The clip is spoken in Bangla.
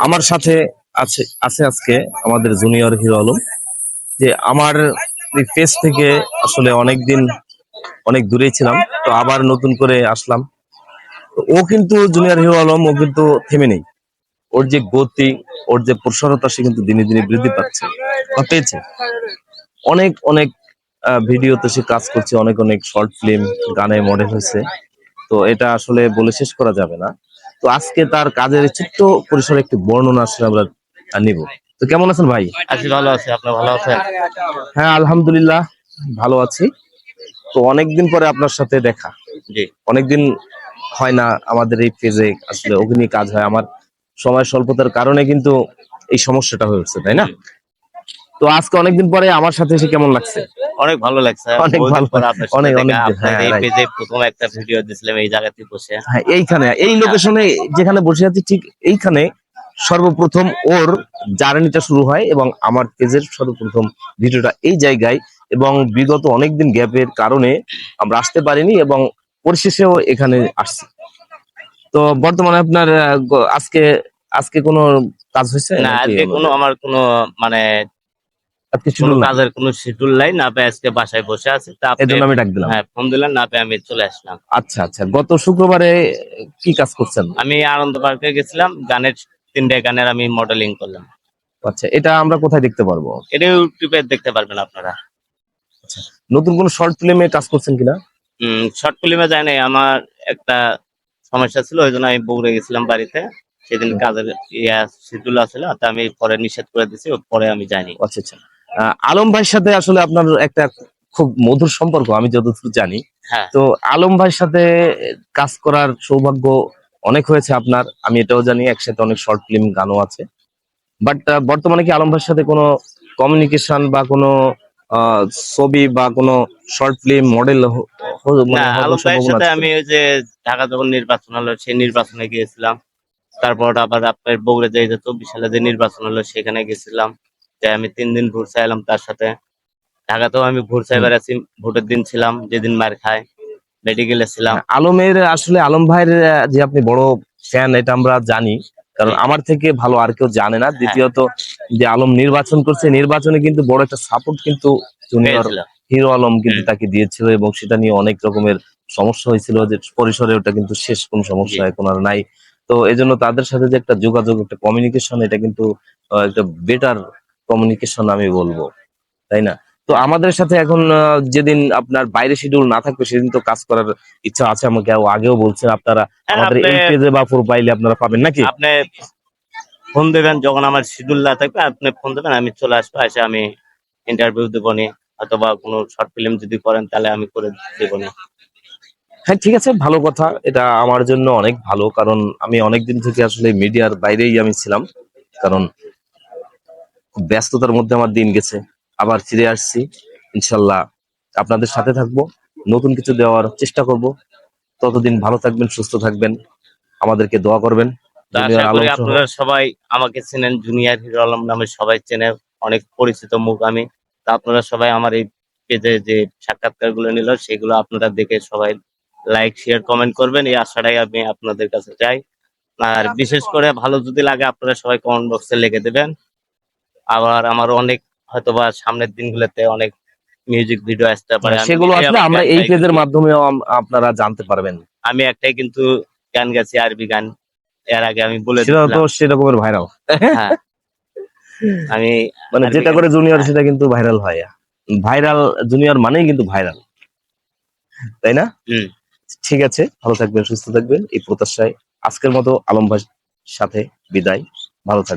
আমার সাথে আছে আছে আজকে আমাদের জুনিয়র হিরো আলম। যে আমার ফেস থেকে আসলে অনেকদিন অনেক দূরেই ছিলাম, তো আবার নতুন করে আসলাম। তো ও কিন্তু জুনিয়র হিরো আলম, ও কিন্তু থেমে নেই। ওর যে গতি, ওর যে প্রসারতা, সে কিন্তু দিনে দিনে বৃদ্ধি পাচ্ছে বা পেয়েছে। অনেক অনেক ভিডিওতে সে কাজ করছে, অনেক অনেক শর্ট ফিল্ম, গানে মডেল হয়েছে। তো এটা আসলে বলে শেষ করা যাবে না। তো আজকে তার কাজের ছোট্ট পরিসরে একটি বর্ণনা আসলে আমরা নিব। তো কেমন আছেন ভাই? আছি, ভালো আছি। আপনি ভালো আছেন? হ্যাঁ, আলহামদুলিল্লাহ ভালো আছি। তো অনেকদিন পরে আপনার সাথে দেখা। জি। অনেকদিন হয় না আমাদের এই পেজে আসলে অগ্নি কাজ হয়। আমার সময় স্বল্পতার কারণে কিন্তু এই সমস্যাটা হয়েছে, তাই না? জি। তো আজকে অনেকদিন পরে আমার সাথে এসে কেমন লাগছে? অনেক ভালো লাগছে। অনেক বহুদিন ভালো, পর আপনার সাথে অনেক দেখা। অনেক আপনার হ্যাঁ, এই রাইট। পেজে ১ম একটা ভিডিও দিছিলাম এই জায়গাতে বসে। হ্যাঁ, এইখানে এই লোকেশনে যেখানে বসে আছি, ঠিক এইখানে সর্বপ্রথম ওর জার্নিটা শুরু হয়, এবং আমার পেজের সর্বপ্রথম ভিডিওটা এই জায়গায়। এবং বিগত অনেকদিন গ্যাপের কারণে আমরা আসতে পারিনি, এবং পরিশেষেও এখানে আসছি। তো বর্তমানে আপনার আজকে আজকে কোনো কাজ হয়েছে না, নাকি? আজকে আমার কোনো মানে আজকে কোনো শিডিউল নাই, কাজের কোনো শিডিউল নাই। না পেয়ে আজকে বাসায় বসে আছি। তা এই আপনি জন্য আমি ডাক দিলাম। হ্যাঁ, ফোন দিলেন, না পেয়ে আমি চলে আসলাম। আচ্ছা আচ্ছা, গত শুক্রবারে কি কাজ করছেন? আমি আনন্দ পার্কে গেছিলাম। গানের ৩ টা গানের আমি মডেলিং করলাম। আচ্ছা, এটা আমরা কোথায় দেখতে পারবো? এটা ইউটিউবে দেখতে পারবেন আপনারা। আচ্ছা, নতুন কোন শর্ট ফিল্মে কাজ করছেন কিনা? শর্ট ফিল্মে যায় নাই। আমার একটা সমস্যা ছিল, ওই জন্য আমি বগুড়া গেছিলাম বাড়িতে। সেদিন কাজের শিডিউল আছিল, তা আমি পরে নিষেধ করে দিছি, পরে আমি যাইনি। আচ্ছা আচ্ছা। আলম ভাইয়ের সাথে আসলে আপনার একটা খুব মধুর সম্পর্ক, আমি যতদূর জানি। হ্যাঁ। তো আলম ভাইয়ের সাথে কাজ করার সৌভাগ্য অনেক হয়েছে আপনার, আমি এটাও জানি। একসাথে অনেক শর্ট ফিল্ম, গানও আছে। বাট বর্তমানে কি আলম ভাইয়ের সাথে কোনো কমিউনিকেশন বা কোনো আহ, ছবি বা কোনো শর্ট ফিল্ম মডেল না, মানে হওয়ার কোনো আলম ভাইয়ের সম্ভাবনা সাথে আছে? আমি ওই যে ঢাকা যখন নির্বাচন হলো সেই নির্বাচনে গিয়েছিলাম। তারপর আবার আপনার বগুড়া যে ২৪ সালে যে নির্বাচন হলো সেখানে গেছিলাম। যে আমি ৩ দিন ভোট চাইলাম তার সাথে। ঢাকাতেও আমি ভোট চাই হুম। বেড়াচ্ছি। ভোটের দিন ছিলাম, যেদিন মার খায় মেডিকেলে ছিলাম। হ্যাঁ, আলমের আসলে আলম ভাইয়ের যে আপনি বড় ফ্যান, এটা আমরা জানি। কারণ জি। আমার থেকে ভালো আর কেউ জানে না। হ্যাঁ, দ্বিতীয়ত, যে আলম নির্বাচন করছে, নির্বাচনে কিন্তু বড় একটা সাপোর্ট কিন্তু জুনিয়র পেয়েছিল। হিরো আলম কিন্তু হুম। তাকে দিয়েছিল, এবং সেটা নিয়ে অনেক রকমের সমস্যা হয়েছিল, যে পরিসরে ওটা কিন্তু শেষ, কোন জি। সমস্যা এখন আর নাই। তো এই জন্য তাদের সাথে যে একটা যোগাযোগ, একটা কমিউনিকেশন, এটা কিন্তু একটা বেটার কমিউনিকেশন আমি বলবো, তাই না? তো হুম। আমাদের সাথে এখন যেদিন আপনার বাইরে শিডিউল না থাকবে, সেদিন তো কাজ করার ইচ্ছা আছে আমাকে। আগেও বলছেন আপনারা, হ্যাঁ, আমাদের আপনি এই পেজে বা প্রোফাইলে আপনারা পাবেন নাকি? আপনি ফোন দেবেন যখন আমার শিডিউল না থাকবে, আপনি ফোন দেবেন, আমি চলে আসবো। এসে আমি ইন্টারভিউ দেবো নি, অথবা কোনো শর্ট ফিল্ম যদি করেন তাহলে আমি করে দেবো নি। হ্যাঁ, ঠিক আছে, ভালো কথা। এটা আমার জন্য অনেক ভালো, কারণ আমি অনেকদিন থেকে আসলে মিডিয়ার বাইরেই আমি ছিলাম। কারণ খুব ব্যস্ততার মধ্যে আমার দিন গেছে। আবার ফিরে আসছি, ইনশাল্লাহ আপনাদের সাথে থাকবো, নতুন কিছু দেওয়ার চেষ্টা করব। ততদিন ভালো থাকবেন, সুস্থ থাকবেন, আমাদেরকে দোয়া করবেন। তো আশা জুনিয়র করি আলম সহ। আপনারা সবাই আমাকে চেনেন, জুনিয়র হিরো আলম নামে সবাই চেনে। অনেক পরিচিত মুখ আমি। তা আপনারা সবাই আমার এই পেজে যে সাক্ষাৎকার গুলো নিল সেগুলো আপনারা দেখে সবাই লাইক, শেয়ার, কমেন্ট করবেন, এই আশাটাই আমি আপনাদের কাছে চাই। আর বিশেষ করে ভালো যদি লাগে আপনারা সবাই কমেন্ট বক্সে লিখে দেবেন। আবার আমার অনেক হয়তোবা সামনের দিনগুলোতে অনেক মিউজিক ভিডিও আসতে পারে। হ্যাঁ, আমি সেগুলো নিজে আসলে আবার আমরা গান এই গাই পেজের কিন্তু। মাধ্যমেও আপনারা জানতে পারবেন। আমি একটাই কিন্তু গান গাইছি, আরবি গান। এর আগে আমি বলে সেটা তো দিছিলাম। সেরকমের ভাইরাল। হ্যাঁ, আমি মানে আরবি যেটা গান। করে জুনিয়র, হ্যাঁ। সেটা কিন্তু ভাইরাল হয়। ভাইরাল জুনিয়র মানেই কিন্তু ভাইরাল, তাই না? হুম। ঠিক আছে, ভালো থাকবেন, সুস্থ থাকবেন, এই প্রত্যাশায় আজকের মতো আলম ভাইয়ের সাথে বিদায়। ভালো থাকবেন।